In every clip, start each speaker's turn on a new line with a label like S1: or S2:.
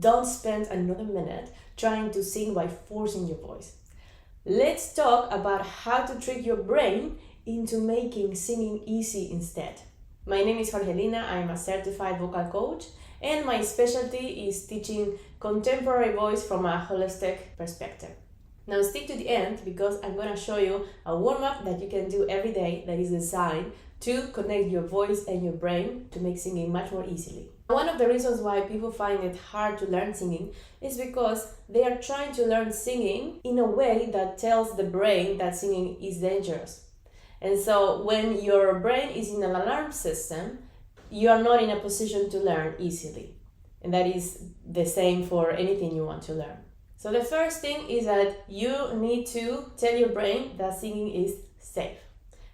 S1: don't spend another minute trying to sing by forcing your voice. Let's talk about how to trick your brain into making singing easy instead. My name is Jorgelina, I'm a certified vocal coach, and my specialty is teaching contemporary voice from a holistic perspective. Now stick to the end because I'm going to show you a warm-up that you can do every day that is designed to connect your voice and your brain to make singing much more easily. One of the reasons why people find it hard to learn singing is because they are trying to learn singing in a way that tells the brain that singing is dangerous. And so when your brain is in an alarm system, you are not in a position to learn easily. And that is the same for anything you want to learn. So the first thing is that you need to tell your brain that singing is safe.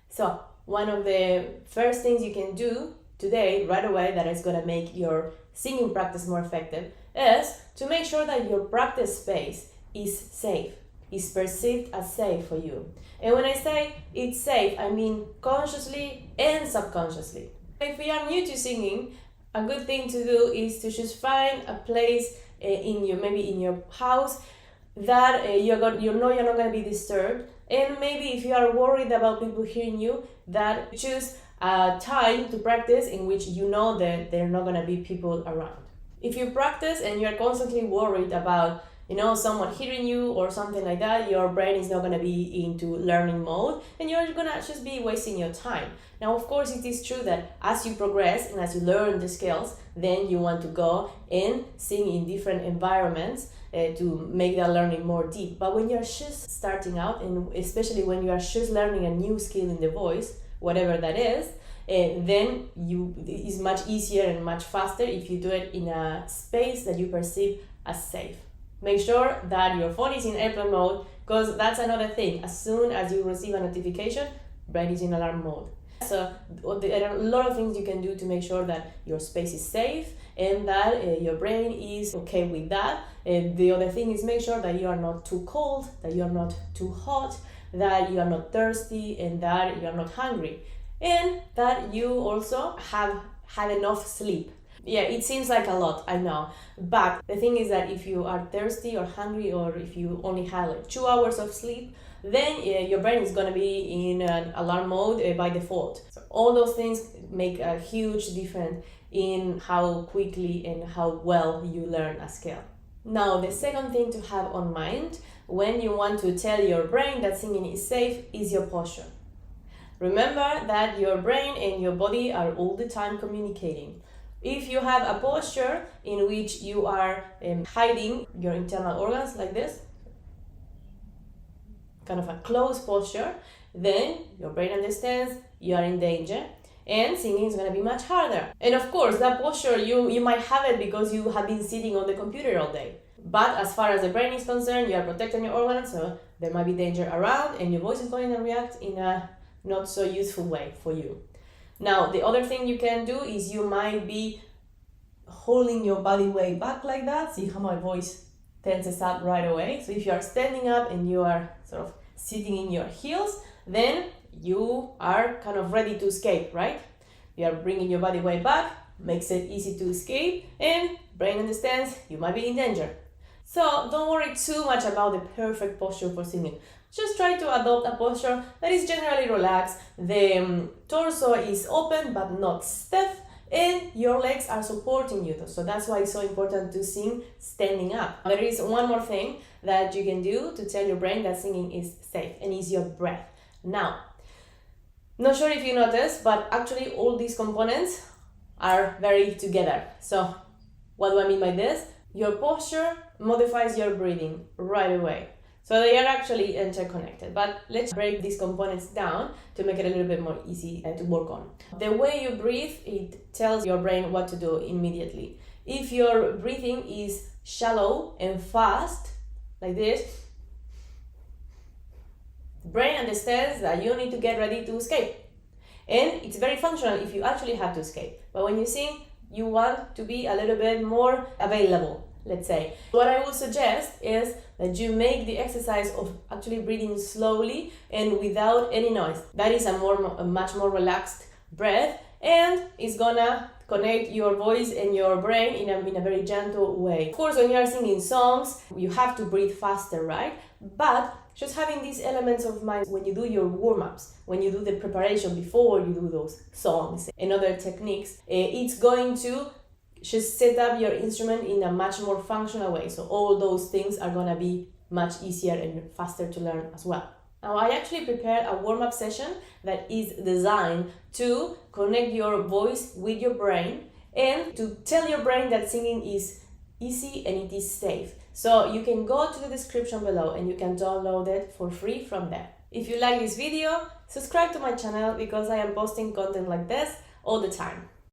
S1: So one of the first things you can do today, right away, that is going to make your singing practice more effective is to make sure that your practice space is safe, is perceived as safe for you. And when I say it's safe, I mean consciously and subconsciously. If you are new to singing, a good thing to do is to just find a place maybe in your house that you're not going to be disturbed, and maybe if you are worried about people hearing you, that choose a time to practice in which you know that there are not going to be people around. If you practice and you're constantly worried about someone hearing you or something like that, your brain is not going to be into learning mode and you're going to just be wasting your time. Now, of course, it is true that as you progress and as you learn the skills, then you want to go and sing in different environments to make that learning more deep. But when you're just starting out, and especially when you are just learning a new skill in the voice, whatever that is, then it's much easier and much faster if you do it in a space that you perceive as safe. Make sure that your phone is in airplane mode, because that's another thing. As soon as you receive a notification, brain is in alarm mode. So there are a lot of things you can do to make sure that your space is safe and that your brain is okay with that. And the other thing is make sure that you are not too cold, that you are not too hot, that you are not thirsty, and that you are not hungry. And that you also have had enough sleep. Yeah, it seems like a lot, I know. But the thing is that if you are thirsty or hungry, or if you only have like 2 hours of sleep, then your brain is going to be in an alarm mode by default. So all those things make a huge difference in how quickly and how well you learn a skill. Now, the second thing to have on mind when you want to tell your brain that singing is safe is your posture. Remember that your brain and your body are all the time communicating. If you have a posture in which you are hiding your internal organs like this, kind of a closed posture, then your brain understands you are in danger and singing is going to be much harder. And of course, that posture, you might have it because you have been sitting on the computer all day. But as far as the brain is concerned, you are protecting your organs, so there might be danger around and your voice is going to react in a not so useful way for you. Now, the other thing you can do is you might be holding your body weight back like that. See how my voice tenses up right away. So if you are standing up and you are sort of sitting in your heels, then you are kind of ready to escape, right? You are bringing your body weight back, makes it easy to escape, and brain understands you might be in danger. So don't worry too much about the perfect posture for singing. Just try to adopt a posture that is generally relaxed. The torso is open but not stiff, and your legs are supporting you. So that's why it's so important to sing standing up. There is one more thing that you can do to tell your brain that singing is safe, and is your breath. Now, not sure if you noticed, but actually all these components are very together. So what do I mean by this? Your posture modifies your breathing right away. So they are actually interconnected, but let's break these components down to make it a little bit more easy to work on. The way you breathe, it tells your brain what to do immediately. If your breathing is shallow and fast, like this, the brain understands that you need to get ready to escape. And it's very functional if you actually have to escape. But when you sing, you want to be a little bit more available, let's say. What I would suggest is that you make the exercise of actually breathing slowly and without any noise. That is a much more relaxed breath, and it's gonna connect your voice and your brain in a very gentle way. Of course, when you are singing songs, you have to breathe faster, right? But just having these elements of mind when you do your warm-ups, when you do the preparation before you do those songs and other techniques, it's going to just set up your instrument in a much more functional way. So all those things are going to be much easier and faster to learn as well. Now, I actually prepared a warm-up session that is designed to connect your voice with your brain and to tell your brain that singing is easy and it is safe. So you can go to the description below and you can download it for free from there. If you like this video, subscribe to my channel because I am posting content like this all the time.